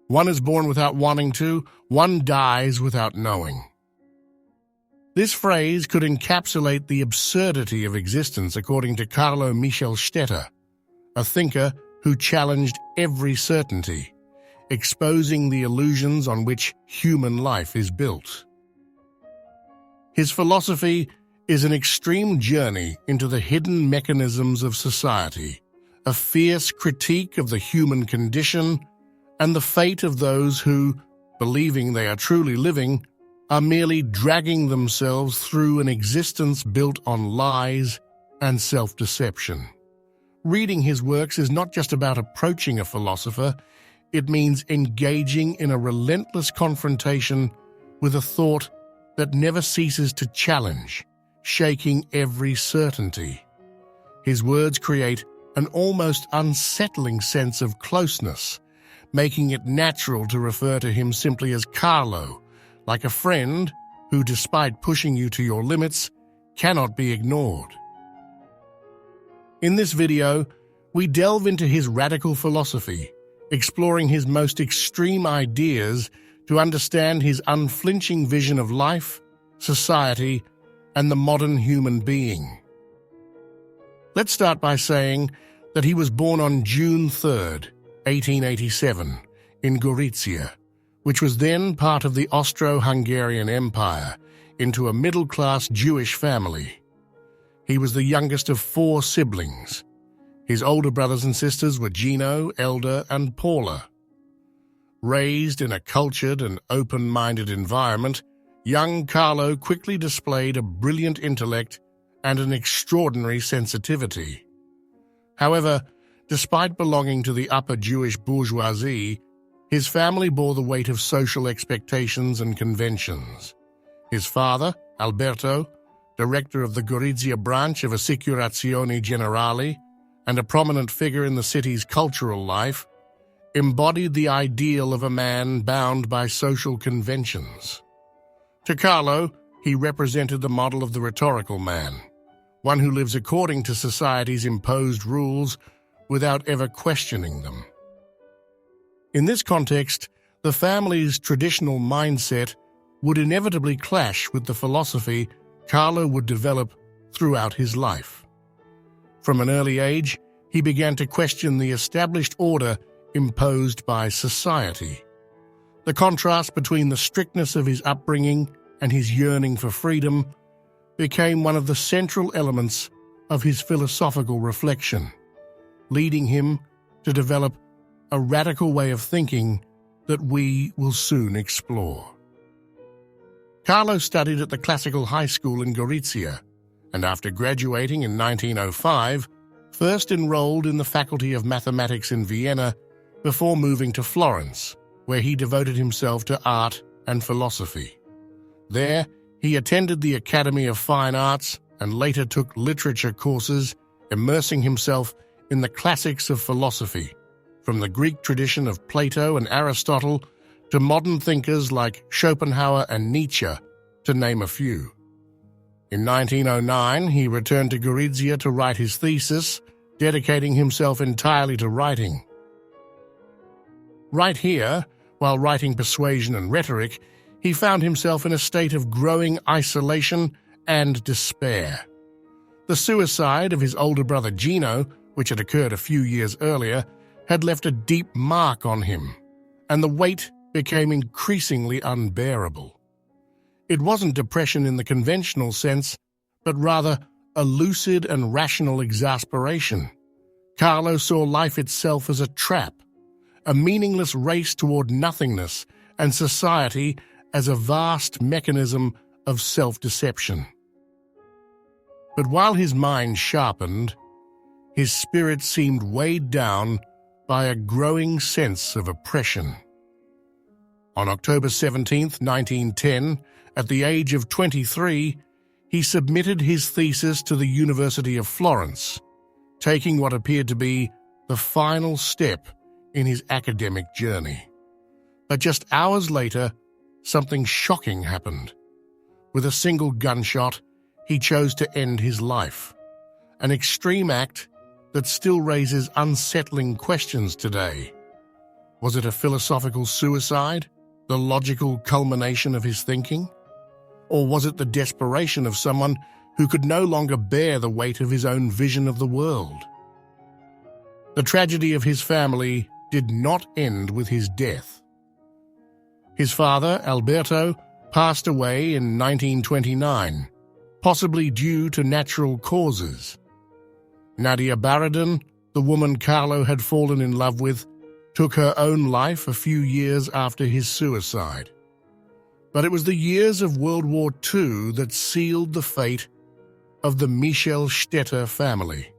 One is born without wanting to, one dies without knowing. This phrase could encapsulate the absurdity of existence according to Carlo Michelstaedter, a thinker who challenged every certainty, exposing the illusions on which human life is built. His philosophy is an extreme journey into the hidden mechanisms of society, a fierce critique of the human condition and the fate of those who, believing they are truly living, are merely dragging themselves through an existence built on lies and self-deception. Reading his works is not just about approaching a philosopher, it means engaging in a relentless confrontation with a thought that never ceases to challenge, shaking every certainty. His words create an almost unsettling sense of closeness, making it natural to refer to him simply as Carlo, like a friend who, despite pushing you to your limits, cannot be ignored. In this video, we delve into his radical philosophy, exploring his most extreme ideas to understand his unflinching vision of life, society, and the modern human being. Let's start by saying that he was born on June 3rd, 1887, in Gorizia, which was then part of the Austro-Hungarian Empire, into a middle-class Jewish family. He was the youngest of 4 siblings. His older brothers and sisters were Gino, Elder, and Paula. Raised in a cultured and open-minded environment, young Carlo quickly displayed a brilliant intellect and an extraordinary sensitivity. However, despite belonging to the upper Jewish bourgeoisie, his family bore the weight of social expectations and conventions. His father, Alberto, director of the Gorizia branch of Assicurazioni Generali and a prominent figure in the city's cultural life, embodied the ideal of a man bound by social conventions. To Carlo, he represented the model of the rhetorical man, one who lives according to society's imposed rules without ever questioning them. In this context, the family's traditional mindset would inevitably clash with the philosophy Carlo would develop throughout his life. From an early age, he began to question the established order imposed by society. The contrast between the strictness of his upbringing and his yearning for freedom became one of the central elements of his philosophical reflection, leading him to develop a radical way of thinking that we will soon explore. Carlo studied at the Classical High School in Gorizia, and after graduating in 1905, first enrolled in the Faculty of Mathematics in Vienna before moving to Florence, where he devoted himself to art and philosophy. There, he attended the Academy of Fine Arts and later took literature courses, immersing himself in the classics of philosophy, from the Greek tradition of Plato and Aristotle to modern thinkers like Schopenhauer and Nietzsche, to name a few. In 1909, he returned to Gorizia to write his thesis, dedicating himself entirely to writing. Right here, while writing Persuasion and Rhetoric, he found himself in a state of growing isolation and despair. The suicide of his older brother Gino, which had occurred a few years earlier, had left a deep mark on him, and the weight became increasingly unbearable. It wasn't depression in the conventional sense, but rather a lucid and rational exasperation. Carlo saw life itself as a trap, a meaningless race toward nothingness, and society as a vast mechanism of self-deception. But while his mind sharpened, his spirit seemed weighed down by a growing sense of oppression. On October 17, 1910, at the age of 23, he submitted his thesis to the University of Florence, taking what appeared to be the final step in his academic journey. But just hours later, something shocking happened. With a single gunshot, he chose to end his life, an extreme act that still raises unsettling questions today. Was it a philosophical suicide, the logical culmination of his thinking? Or was it the desperation of someone who could no longer bear the weight of his own vision of the world? The tragedy of his family did not end with his death. His father, Alberto, passed away in 1929, possibly due to natural causes. Nadia Baradin, the woman Carlo had fallen in love with, took her own life a few years after his suicide. But it was the years of World War II that sealed the fate of the Michelstaedter family.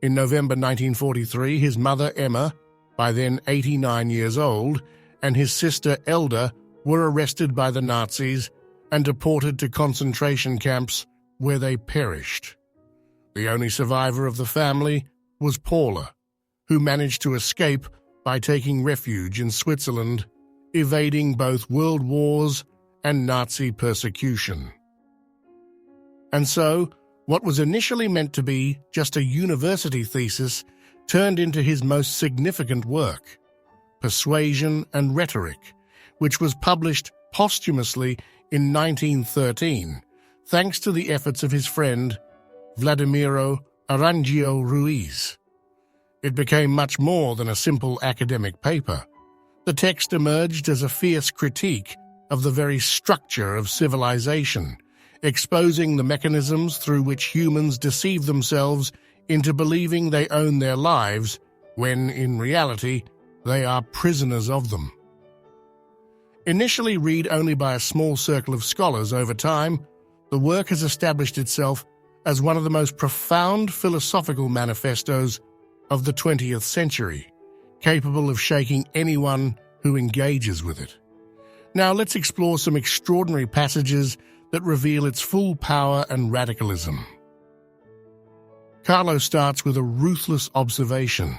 In November 1943, his mother Emma, by then 89 years old, and his sister Elda were arrested by the Nazis and deported to concentration camps where they perished. The only survivor of the family was Paula, who managed to escape by taking refuge in Switzerland, evading both world wars and Nazi persecution. And so, what was initially meant to be just a university thesis turned into his most significant work, Persuasion and Rhetoric, which was published posthumously in 1913, thanks to the efforts of his friend Vladimiro Aranjo Ruiz. It became much more than a simple academic paper. The text emerged as a fierce critique of the very structure of civilization, exposing the mechanisms through which humans deceive themselves into believing they own their lives when, in reality, they are prisoners of them. Initially read only by a small circle of scholars, over time, the work has established itself as one of the most profound philosophical manifestos of the 20th century, capable of shaking anyone who engages with it. Now let's explore some extraordinary passages that reveal its full power and radicalism. Carlo starts with a ruthless observation.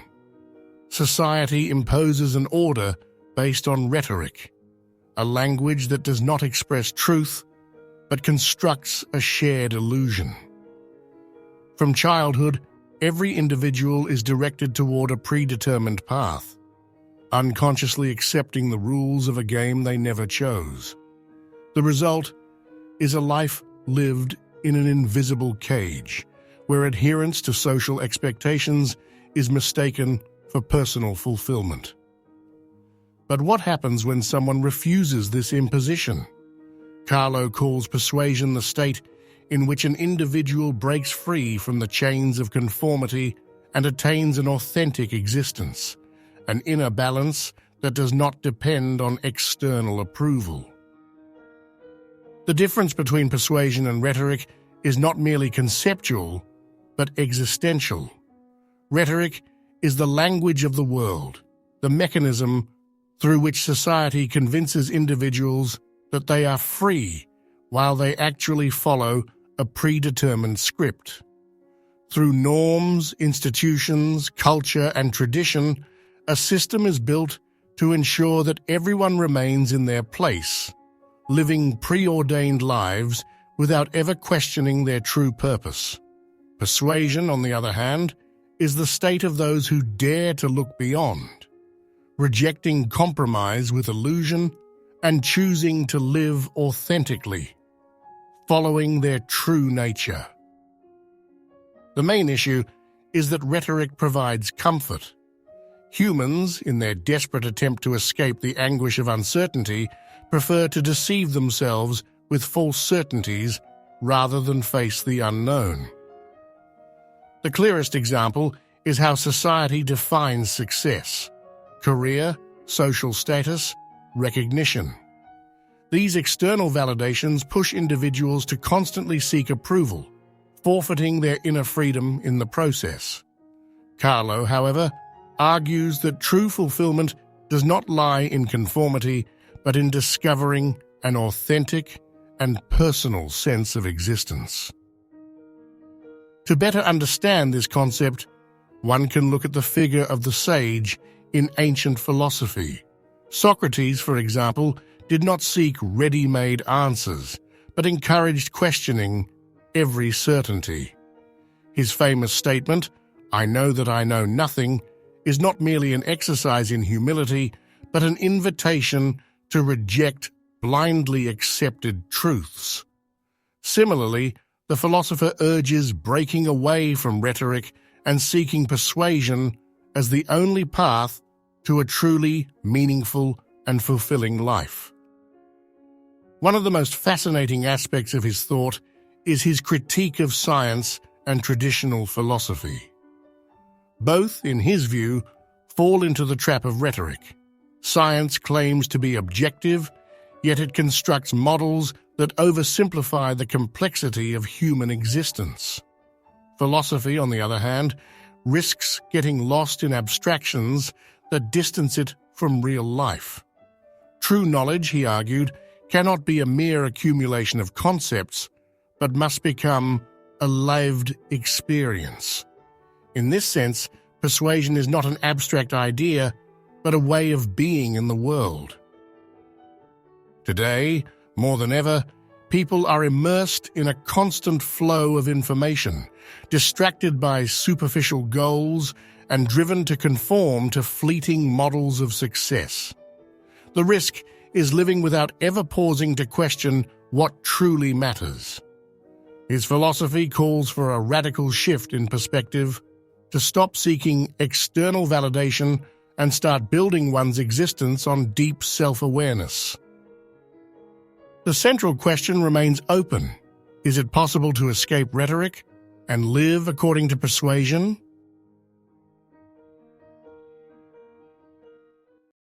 Society imposes an order based on rhetoric, a language that does not express truth, but constructs a shared illusion. From childhood, every individual is directed toward a predetermined path, unconsciously accepting the rules of a game they never chose. The result is a life lived in an invisible cage, where adherence to social expectations is mistaken for personal fulfillment. But what happens when someone refuses this imposition? Carlo calls persuasion the state in which an individual breaks free from the chains of conformity and attains an authentic existence, an inner balance that does not depend on external approval. The difference between persuasion and rhetoric is not merely conceptual, but existential. Rhetoric is the language of the world, the mechanism through which society convinces individuals that they are free while they actually follow a predetermined script. Through norms, institutions, culture, and tradition, a system is built to ensure that everyone remains in their place, living preordained lives without ever questioning their true purpose. Persuasion, on the other hand, is the state of those who dare to look beyond, rejecting compromise with illusion and choosing to live authentically, following their true nature. The main issue is that rhetoric provides comfort. Humans, in their desperate attempt to escape the anguish of uncertainty, prefer to deceive themselves with false certainties rather than face the unknown. The clearest example is how society defines success: career, social status, recognition. These external validations push individuals to constantly seek approval, forfeiting their inner freedom in the process. Carlo, however, argues that true fulfillment does not lie in conformity, but in discovering an authentic and personal sense of existence. To better understand this concept, one can look at the figure of the sage in ancient philosophy. Socrates, for example, did not seek ready-made answers, but encouraged questioning every certainty. His famous statement, "I know that I know nothing," is not merely an exercise in humility, but an invitation to reject blindly accepted truths. Similarly, the philosopher urges breaking away from rhetoric and seeking persuasion as the only path to a truly meaningful and fulfilling life. One of the most fascinating aspects of his thought is his critique of science and traditional philosophy. Both, in his view, fall into the trap of rhetoric. Science claims to be objective, yet it constructs models that oversimplify the complexity of human existence. Philosophy, on the other hand, risks getting lost in abstractions that distance it from real life. True knowledge, he argued, cannot be a mere accumulation of concepts, but must become a lived experience. In this sense, persuasion is not an abstract idea, but a way of being in the world. Today, more than ever, people are immersed in a constant flow of information, distracted by superficial goals and driven to conform to fleeting models of success. The risk is living without ever pausing to question what truly matters. His philosophy calls for a radical shift in perspective, to stop seeking external validation and start building one's existence on deep self-awareness. The central question remains open. Is it possible to escape rhetoric and live according to persuasion?